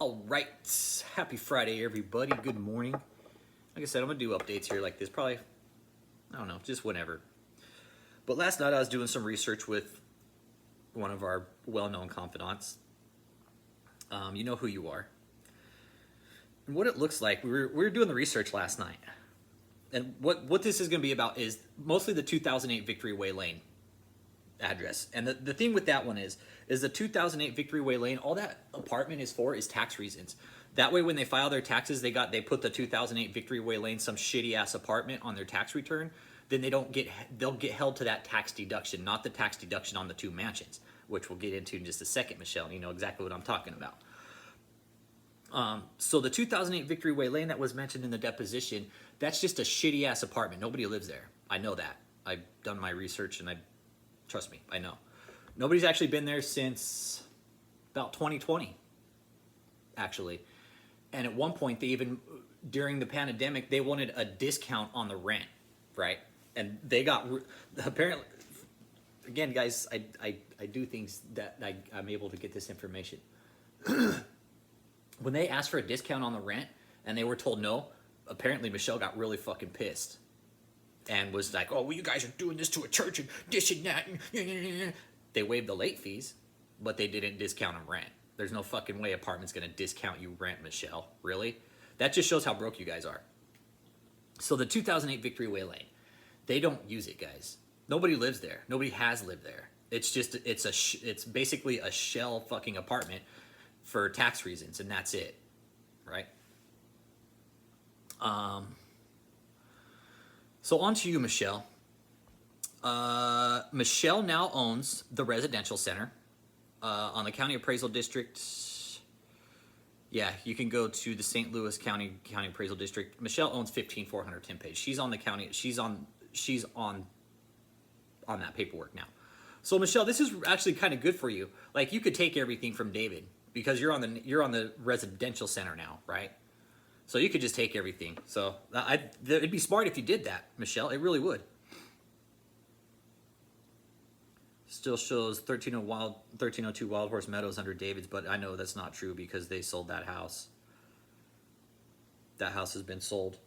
All right, happy Friday, everybody. Good morning. Like I said, I'm gonna do updates here like this, probably, I don't know, just whenever. But last night I was doing some research with one of our well-known confidants. You know who you are. And what it looks like, we were doing the research last night. And what this is gonna be about is mostly the 2008 Victory Way Lane address. And the thing with that one is the 2008 Victory Way Lane, all that apartment is for is tax reasons. That way when they file their taxes, they put the 2008 Victory Way Lane, some shitty ass apartment on their tax return, then they'll get held to that tax deduction, not the tax deduction on the two mansions, which we'll get into in just a second, Michelle. You know exactly what I'm talking about. So the 2008 Victory Way Lane that was mentioned in the deposition, that's just a shitty ass apartment. Nobody lives there. I know that. I've done my research and trust me, I know. Nobody's actually been there since about 2020, actually. And at one point, during the pandemic, they wanted a discount on the rent, right? And they got, apparently, again, guys, I do things that I'm able to get this information. When they asked for a discount on the rent and they were told no, apparently Michelle got really fucking pissed. And was like, oh, well, you guys are doing this to a church and this and that. They waived the late fees, but they didn't discount them rent. There's no fucking way apartment's going to discount you rent, Michelle. Really? That just shows how broke you guys are. So the 2008 Victory Way Lane, they don't use it, guys. Nobody lives there. Nobody has lived there. It's just, it's basically a shell fucking apartment for tax reasons, and that's it, right? So on to you, Michelle. Michelle now owns the residential center on the County Appraisal District. Yeah, you can go to the St. Louis County Appraisal District. Michelle owns 15410 page. She's on the county. She's on that paperwork now. So Michelle, this is actually kind of good for you. Like you could take everything from David because you're on the residential center now, right? So you could just take everything. So it'd be smart if you did that, Michelle. It really would. Still shows 1302 Wild Horse Meadows under David's, but I know that's not true because they sold that house. That house has been sold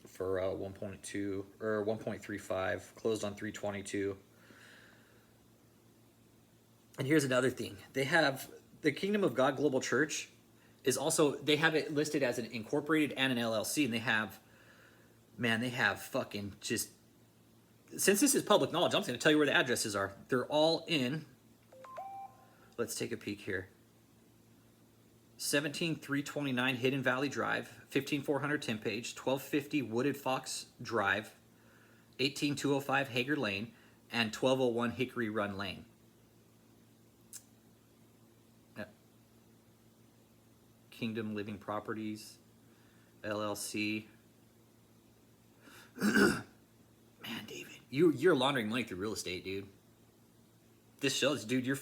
for 1.2 or 1.35, closed on 322. And here's another thing. They have the Kingdom of God Global Church is also, they have it listed as an incorporated and an LLC, and they have fucking just, since this is public knowledge, I'm just going to tell you where the addresses are. They're all in, let's take a peek here. 17329 Hidden Valley Drive, 15410 page, 1250 Wooded Fox Drive, 18205 Hager Lane, and 1201 Hickory Run Lane. Kingdom Living Properties, LLC. Man, David, you're laundering money through real estate, dude. This shows, dude, you're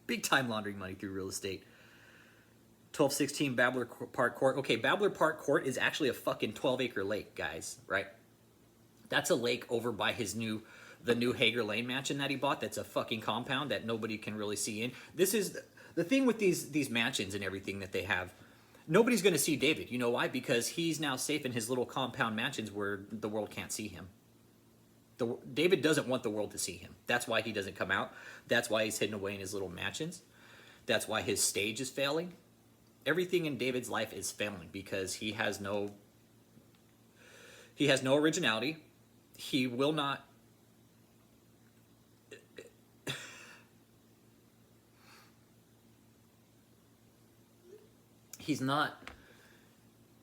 big time laundering money through real estate. 1216 Babbler Park Court. Okay, Babbler Park Court is actually a fucking 12-acre lake, guys, right? That's a lake over by the new Hager Lane mansion that he bought. That's a fucking compound that nobody can really see in. This is the thing with these mansions and everything that they have. Nobody's going to see David. You know why? Because he's now safe in his little compound mansions where the world can't see him. David doesn't want the world to see him. That's why he doesn't come out. That's why he's hidden away in his little mansions. That's why his stage is failing. Everything in David's life is failing because he has no originality. He will not.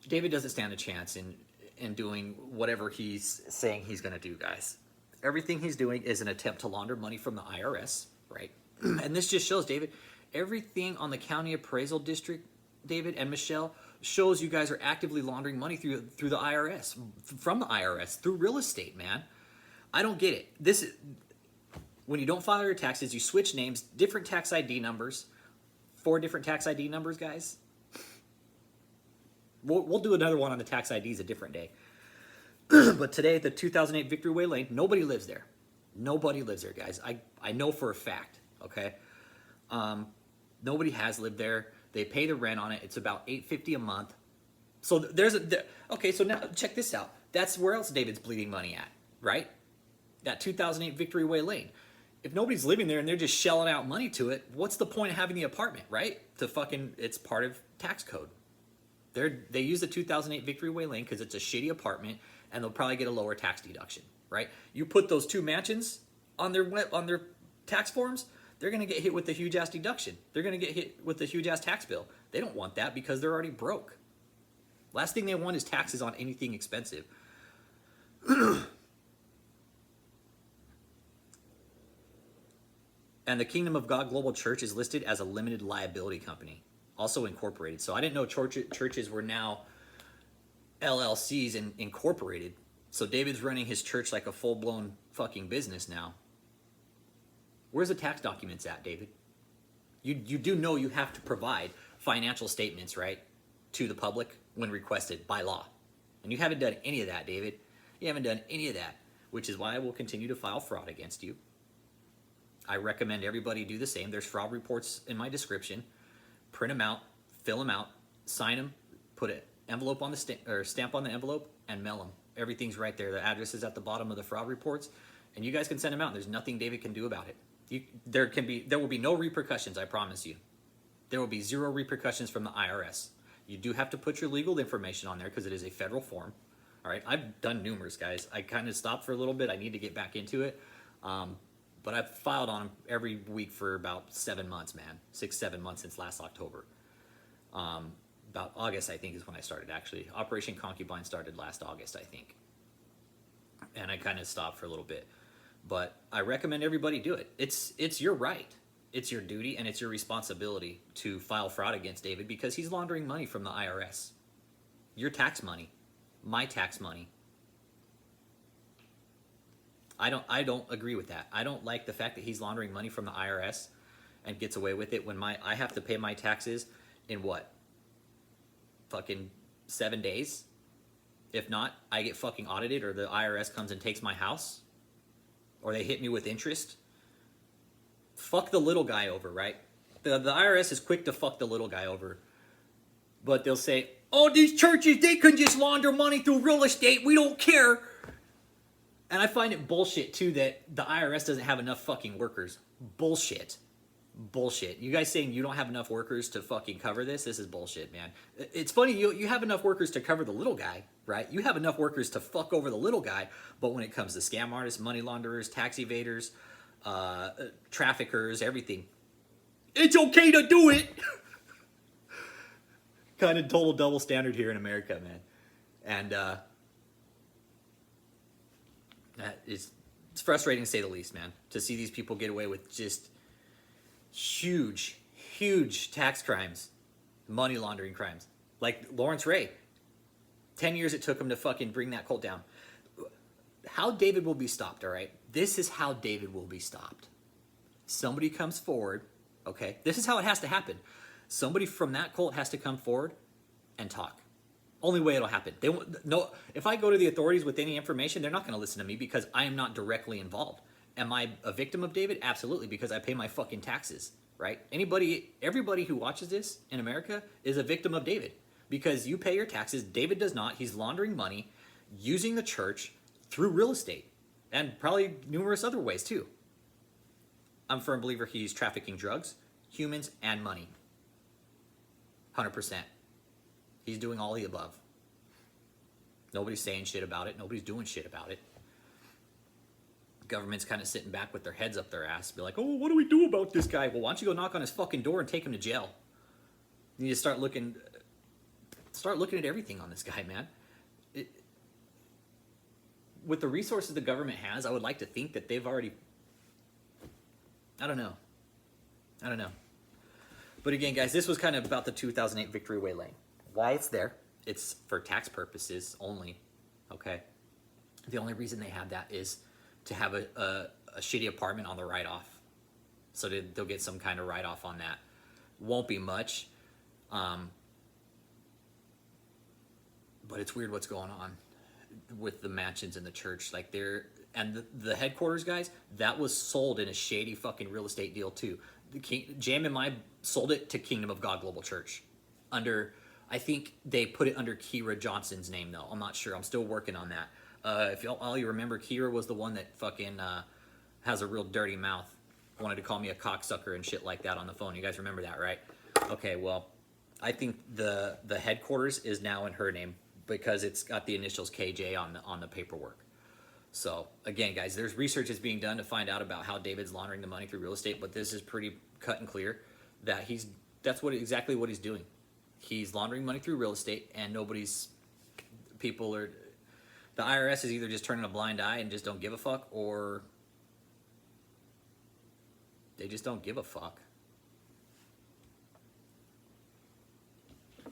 David doesn't stand a chance in doing whatever he's saying he's going to do, guys. Everything he's doing is an attempt to launder money from the IRS, right? And this just shows, David, everything on the County Appraisal District, David and Michelle, shows you guys are actively laundering money through the IRS, from the IRS, through real estate, man. I don't get it. When you don't file your taxes, you switch names, different tax ID numbers, 4 different tax ID numbers, guys. We'll do another one on the tax IDs a different day. But today, the 2008 Victory Way Lane, nobody lives there. Nobody lives there, guys. I know for a fact, okay? Nobody has lived there. They pay the rent on it. It's about $850 a month. So okay, so now check this out. That's where else David's bleeding money at, right? That 2008 Victory Way Lane. If nobody's living there and they're just shelling out money to it, what's the point of having the apartment, right? It's part of tax code. They use the 2008 Victory Way Lane because it's a shitty apartment and they'll probably get a lower tax deduction, right? You put those 2 mansions on their tax forms, they're going to get hit with a huge ass deduction. They're going to get hit with a huge ass tax bill. They don't want that because they're already broke. Last thing they want is taxes on anything expensive. And the Kingdom of God Global Church is listed as a limited liability company, also incorporated. So I didn't know churches were now LLCs and incorporated. So David's running his church like a full-blown fucking business now. Where's the tax documents at, David? You do know you have to provide financial statements, right, to the public when requested by law. And you haven't done any of that, David. You haven't done any of that, which is why I will continue to file fraud against you. I recommend everybody do the same. There's fraud reports in my description. Print them out, fill them out, sign them, put an envelope on the stamp on the envelope, and mail them. Everything's right there. The address is at the bottom of the fraud reports, and you guys can send them out. There's nothing David can do about it. There will be no repercussions. I promise you. There will be 0 repercussions from the IRS. You do have to put your legal information on there because it is a federal form. All right, I've done numerous, guys. I kind of stopped for a little bit. I need to get back into it. But I've filed on them every week for about 7 months, man. 6-7 months since last October. About August, I think, is when I started, actually. Operation Concubine started last August, I think. And I kind of stopped for a little bit. But I recommend everybody do it. It's your right. It's your duty and it's your responsibility to file fraud against David because he's laundering money from the IRS. Your tax money. My tax money. I don't agree with that. I don't like the fact that he's laundering money from the IRS and gets away with it when I have to pay my taxes in what? Fucking 7 days? If not, I get fucking audited or the IRS comes and takes my house or they hit me with interest. Fuck the little guy over, right? The IRS is quick to fuck the little guy over. But they'll say, oh, these churches, they can just launder money through real estate. We don't care. And I find it bullshit, too, that the IRS doesn't have enough fucking workers. Bullshit. Bullshit. You guys saying you don't have enough workers to fucking cover this? This is bullshit, man. It's funny, you have enough workers to cover the little guy, right? You have enough workers to fuck over the little guy, but when it comes to scam artists, money launderers, tax evaders, traffickers, everything, it's okay to do it! Kind of total double standard here in America, man. And, it's frustrating to say the least, man, to see these people get away with just huge, huge tax crimes, money laundering crimes. Like Lawrence Ray, 10 years it took him to fucking bring that cult down. How David will be stopped, all right? This is how David will be stopped. Somebody comes forward, okay? This is how it has to happen. Somebody from that cult has to come forward and talk. Only way it'll happen. They won't, no. If I go to the authorities with any information, they're not going to listen to me because I am not directly involved. Am I a victim of David? Absolutely, because I pay my fucking taxes, right? Everybody who watches this in America is a victim of David because you pay your taxes. David does not. He's laundering money using the church through real estate and probably numerous other ways too. I'm a firm believer he's trafficking drugs, humans, and money. 100%. He's doing all the above. Nobody's saying shit about it. Nobody's doing shit about it. The government's kind of sitting back with their heads up their ass. Be like, oh, what do we do about this guy? Well, why don't you go knock on his fucking door and take him to jail? You need to start looking at everything on this guy, man. With the resources the government has, I would like to think that they've already... I don't know. But again, guys, this was kind of about the 2008 Victory Way Lane. Why it's there, it's for tax purposes only, okay? The only reason they have that is to have a shitty apartment on the write-off. So they'll get some kind of write-off on that. Won't be much. But it's weird what's going on with the mansions in the church. Like the headquarters, guys, that was sold in a shady fucking real estate deal too. JMMI sold it to Kingdom of God Global Church under, I think they put it under Kira Johnson's name though. I'm not sure. I'm still working on that. If all you remember, Kira was the one that fucking has a real dirty mouth. Wanted to call me a cocksucker and shit like that on the phone. You guys remember that, right? Okay, well, I think the headquarters is now in her name because it's got the initials KJ on the paperwork. So again, guys, there's research is being done to find out about how David's laundering the money through real estate, but this is pretty cut and clear that that's exactly what he's doing. He's laundering money through real estate, and the IRS is either just turning a blind eye and just don't give a fuck, or they just don't give a fuck. I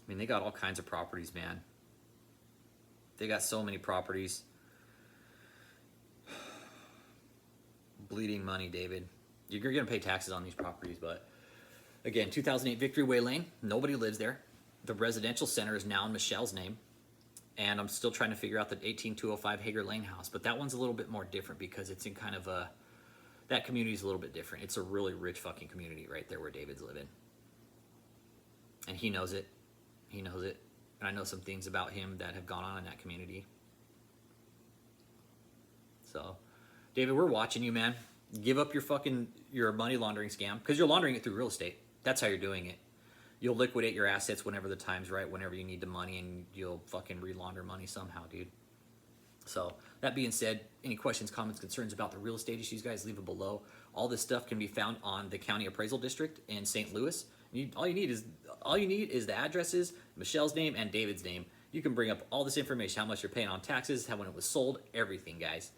mean, they got all kinds of properties, man. They got so many properties. Bleeding money, David. You're going to pay taxes on these properties, but again, 2008 Victory Way Lane, nobody lives there. The residential center is now in Michelle's name, and I'm still trying to figure out the 18205 Hager Lane house, but that one's a little bit more different because it's in kind of that community's a little bit different. It's a really rich fucking community right there where David's living. And he knows it. He knows it. And I know some things about him that have gone on in that community. So, David, we're watching you, man. Give up your money laundering scam, because you're laundering it through real estate. That's how you're doing it. You'll liquidate your assets whenever the time's right, whenever you need the money, and you'll fucking re-launder money somehow, dude. So, that being said, any questions, comments, concerns about the real estate issues, guys, leave it below. All this stuff can be found on the County Appraisal District in St. Louis. All you need is the addresses, Michelle's name, and David's name. You can bring up all this information, how much you're paying on taxes, when it was sold, everything, guys.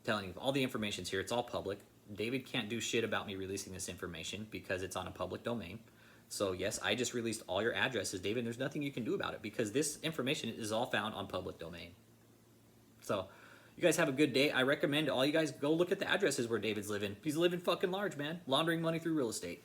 Telling you, all the information's here. It's all public. David can't do shit about me releasing this information because it's on a public domain. So yes, I just released all your addresses, David. There's nothing you can do about it because this information is all found on public domain. So you guys have a good day. I recommend all you guys go look at the addresses where David's living. He's living fucking large, man. Laundering money through real estate.